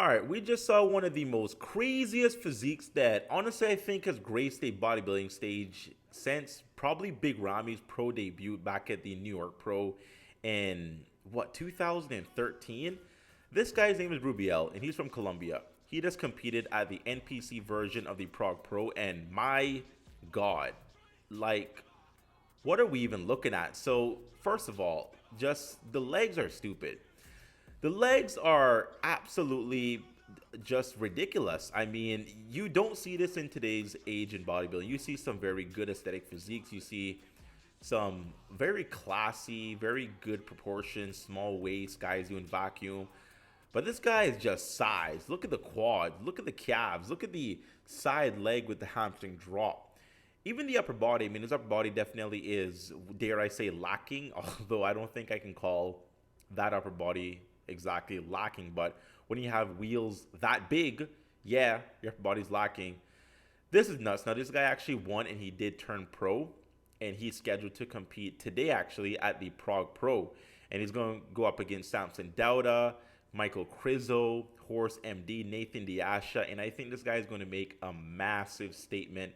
All right, we just saw one of the most craziest physiques that honestly I think has graced a bodybuilding stage since probably Big Rami's pro debut back at the New York Pro in 2013. This guy's name is Rubiel and he's from Colombia. He just competed at the NPC version of the Prague Pro, and my god, like, what are we even looking at? So, first of all, just the legs are stupid. The legs are absolutely just ridiculous. I mean, you don't see this in today's age in bodybuilding. You see some very good aesthetic physiques. You see some very classy, very good proportions, small waist, guys doing vacuum. But this guy is just size. Look at the quads. Look at the calves. Look at the side leg with the hamstring drop. Even the upper body, I mean, his upper body definitely is, dare I say, lacking. Although I don't think I can call that upper body exactly lacking. But when you have wheels that big, yeah, your upper body's lacking. This is nuts. Now, this guy actually won and he did turn pro. And he's scheduled to compete today, actually, at the Prague Pro. And he's going to go up against Samson Dauda, Michael Krizo, Horse MD, Nathan Deasha, and I think this guy is going to make a massive statement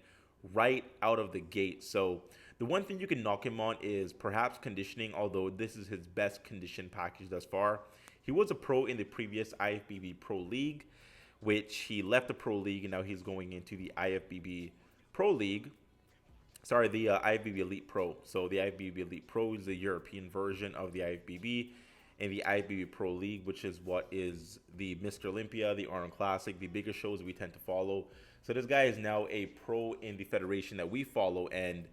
right out of the gate. So the one thing you can knock him on is perhaps conditioning, although this is his best condition package thus far. He was a pro in the previous IFBB Pro League, which he left the Pro League, and now he's going into the IFBB Pro League. Sorry, the IFBB Elite Pro. So the IFBB Elite Pro is the European version of the IFBB. And the IFBB Pro League, which is what is the Mr. Olympia, the Arnold Classic, the bigger shows we tend to follow. So this guy is now a pro in the federation that we follow, and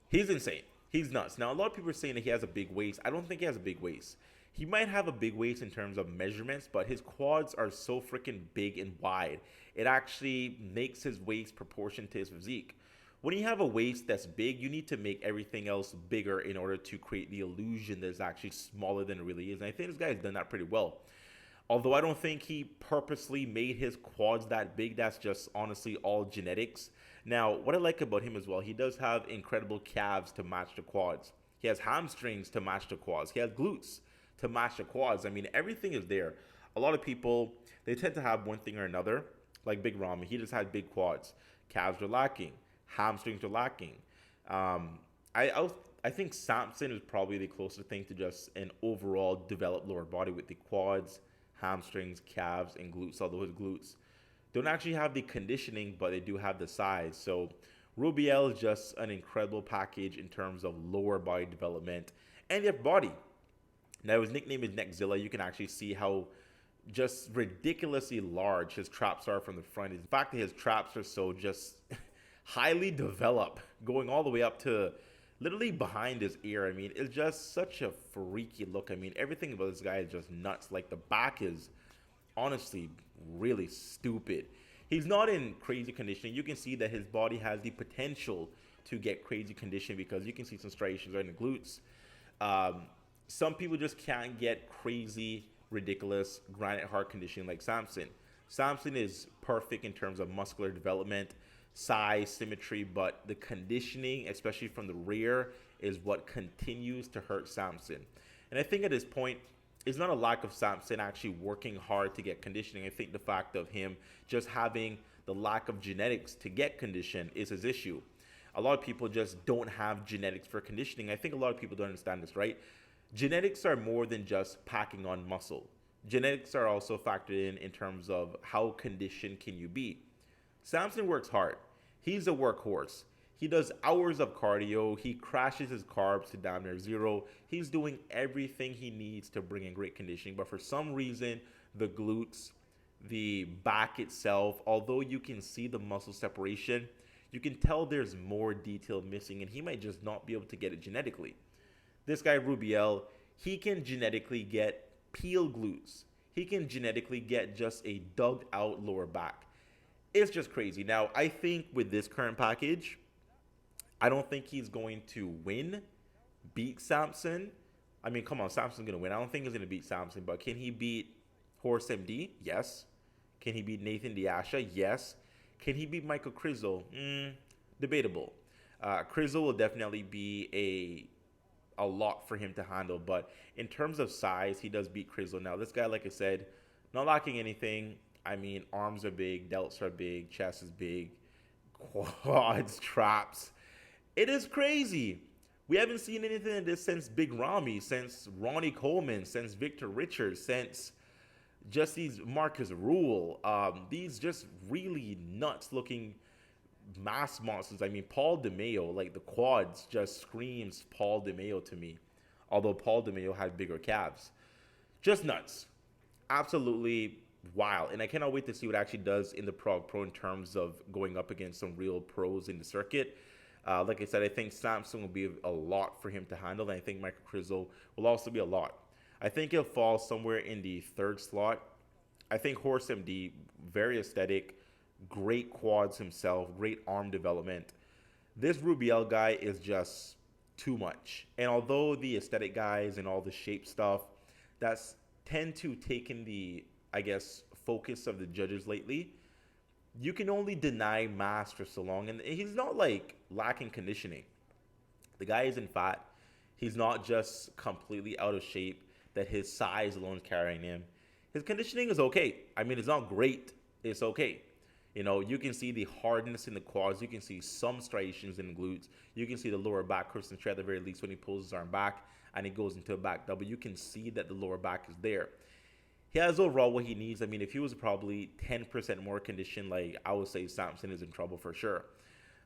he's insane. He's nuts. Now, a lot of people are saying that he has a big waist. I don't think he has a big waist. He might have a big waist in terms of measurements, but his quads are so freaking big and wide. It actually makes his waist proportion to his physique. When you have a waist that's big, you need to make everything else bigger in order to create the illusion that it's actually smaller than it really is. And I think this guy's done that pretty well. Although I don't think he purposely made his quads that big. That's just honestly all genetics. Now, what I like about him as well, he does have incredible calves to match the quads. He has hamstrings to match the quads. He has glutes to match the quads. I mean, everything is there. A lot of people, they tend to have one thing or another. Like Big Ramy, he just had big quads. Calves are lacking. Hamstrings are lacking. I think Samson is probably the closest thing to just an overall developed lower body with the quads, hamstrings, calves, and glutes. Although his glutes don't actually have the conditioning, but they do have the size. So Rubiel is just an incredible package in terms of lower body development and the upper body. Now his nickname is Neckzilla. You can actually see how just ridiculously large his traps are from the front. In fact, his traps are so just highly developed, going all the way up to literally behind his ear. I mean, it's just such a freaky look. I mean, everything about this guy is just nuts. Like, the back is honestly really stupid. He's not in crazy conditioning. You can see that his body has the potential to get crazy conditioning because you can see some striations right in the glutes. Some people just can't get crazy, ridiculous granite heart conditioning like Samson. Samson is perfect in terms of muscular development, size, symmetry, but the conditioning, especially from the rear, is what continues to hurt Samson. And I think at this point, it's not a lack of Samson actually working hard to get conditioning. I think the fact of him just having the lack of genetics to get condition is his issue. A lot of people just don't have genetics for conditioning. I think a lot of people don't understand this, right? Genetics are more than just packing on muscle. Genetics are also factored in terms of how conditioned can you be. Samson works hard. He's a workhorse. He does hours of cardio. He crashes his carbs to down near zero. He's doing everything he needs to bring in great conditioning. But for some reason, the glutes, the back itself, although you can see the muscle separation, you can tell there's more detail missing, and he might just not be able to get it genetically. This guy, Rubiel, he can genetically get peeled glutes. He can genetically get just a dug out lower back. It's just crazy. Now, I think with this current package, I don't think he's going to beat Samson. I mean, come on, Samson's going to win. I don't think he's going to beat Samson, but can he beat Horse MD? Yes. Can he beat Nathan Deasha? Yes. Can he beat Michael Krizo? Debatable. Krizo will definitely be a lot for him to handle, but in terms of size, he does beat Krizo. Now, this guy, like I said, not lacking anything. I mean, arms are big, delts are big, chest is big, quads, traps. It is crazy. We haven't seen anything of this since Big Ramy, since Ronnie Coleman, since Victor Richards, since just these Marcus Rule. These just really nuts looking mass monsters. I mean, Paul DeMeo, like the quads just screams Paul DeMeo to me. Although Paul DeMeo had bigger calves. Just nuts. Absolutely wild. And I cannot wait to see what it actually does in the Prague Pro in terms of going up against some real pros in the circuit. Like I said, I think Samson will be a lot for him to handle. And I think Michael Krizo will also be a lot. I think he'll fall somewhere in the third slot. I think Horse MD, very aesthetic, great quads himself, great arm development. This Rubiel guy is just too much. And although the aesthetic guys and all the shape stuff, that's tend to take in the, I guess, focus of the judges lately, you can only deny mass for so long. And he's not like lacking conditioning. The guy isn't fat. He's not just completely out of shape that his size alone is carrying him. His conditioning is okay. I mean, it's not great. It's okay. You know, you can see the hardness in the quads. You can see some striations in the glutes. You can see the lower back Christian at the very least when he pulls his arm back and he goes into a back double. You can see that the lower back is there. He has overall what he needs. I mean, if he was probably 10% more conditioned, like I would say Samson is in trouble for sure.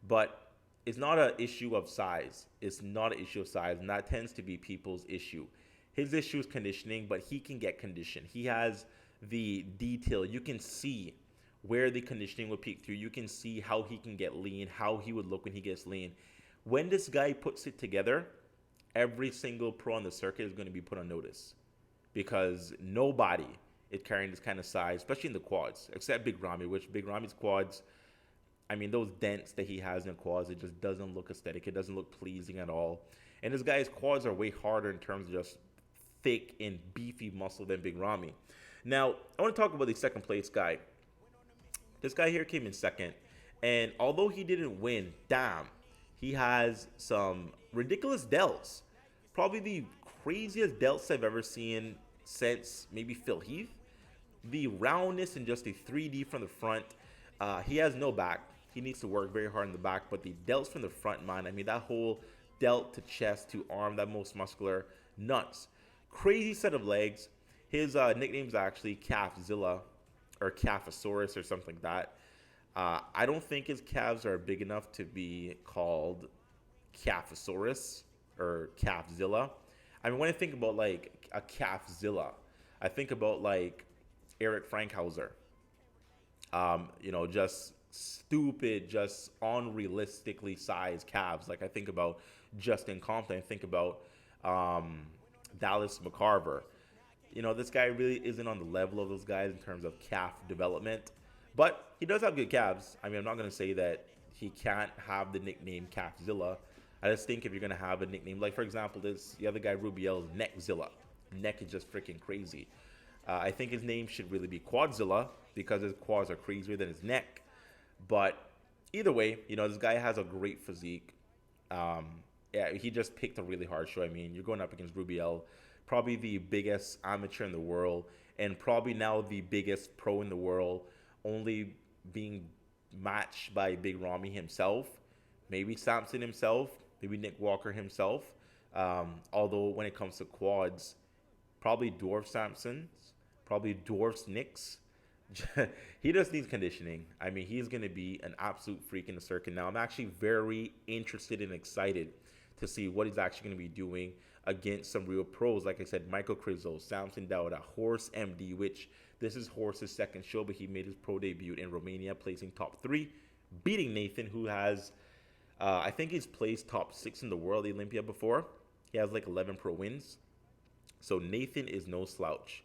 But it's not an issue of size. It's not an issue of size, and that tends to be people's issue. His issue is conditioning, but he can get conditioned. He has the detail. You can see where the conditioning will peek through. You can see how he can get lean, how he would look when he gets lean. When this guy puts it together, every single pro on the circuit is going to be put on notice because nobody is carrying this kind of size, especially in the quads, except Big Ramy, which Big Ramy's quads, I mean, those dents that he has in the quads, it just doesn't look aesthetic. It doesn't look pleasing at all. And this guy's quads are way harder in terms of just thick and beefy muscle than Big Ramy. Now, I want to talk about the second place guy. This guy here came in second. And although he didn't win, damn, he has some ridiculous delts. Probably the craziest delts I've ever seen since maybe Phil Heath. The roundness and just the 3D from the front. He has no back. He needs to work very hard in the back. But the delts from the front, man, I mean, that whole delt to chest to arm, that most muscular, nuts. Crazy set of legs. His nickname is actually Calfzilla or Calfosaurus or something like that. I don't think his calves are big enough to be called Calfosaurus or Calfzilla. I mean, when I think about like a Calfzilla, I think about like Eric Frankhauser. You know, just stupid, just unrealistically sized calves. Like I think about Justin Compton. I think about Dallas McCarver. You know, this guy really isn't on the level of those guys in terms of calf development. But he does have good calves. I mean, I'm not going to say that he can't have the nickname Calfzilla. I just think if you're going to have a nickname, like, for example, the other guy, Rubiel, is Neckzilla. Neck is just freaking crazy. I think his name should really be Quadzilla because his quads are crazier than his neck. But either way, you know, this guy has a great physique. Yeah, he just picked a really hard show. I mean, you're going up against Rubiel, probably the biggest amateur in the world, and probably now the biggest pro in the world, only being matched by Big Ramy himself, maybe Samson himself, maybe Nick Walker himself. Although when it comes to quads, probably dwarfs Samson's, probably dwarfs Nick's. He just needs conditioning. I mean, he's going to be an absolute freak in the circuit. Now, I'm actually very interested and excited to see what he's actually going to be doing against some real pros. Like I said, Michael Krizo, Samson Dauda, Horse MD, which this is Horse's second show, but he made his pro debut in Romania, placing top 3, beating Nathan, who has, I think he's placed top 6 in the world Olympia before. He has like 11 pro wins. So Nathan is no slouch.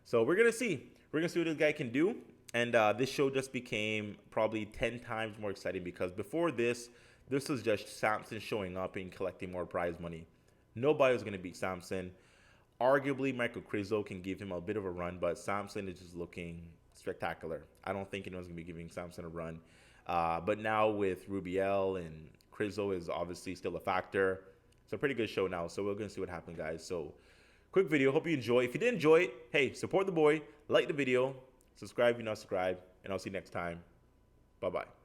So we're going to see. We're going to see what this guy can do. And this show just became probably 10 times more exciting because before this was just Samson showing up and collecting more prize money. Nobody was going to beat Samson. Arguably, Michael Krizo can give him a bit of a run, but Samson is just looking spectacular. I don't think anyone's going to be giving Samson a run. But now with Rubiel and Krizo is obviously still a factor. It's a pretty good show now, so we're going to see what happens, guys. So, quick video. Hope you enjoy. If you did enjoy it, hey, support the boy. Like the video. Subscribe if you're not subscribed, and I'll see you next time. Bye-bye.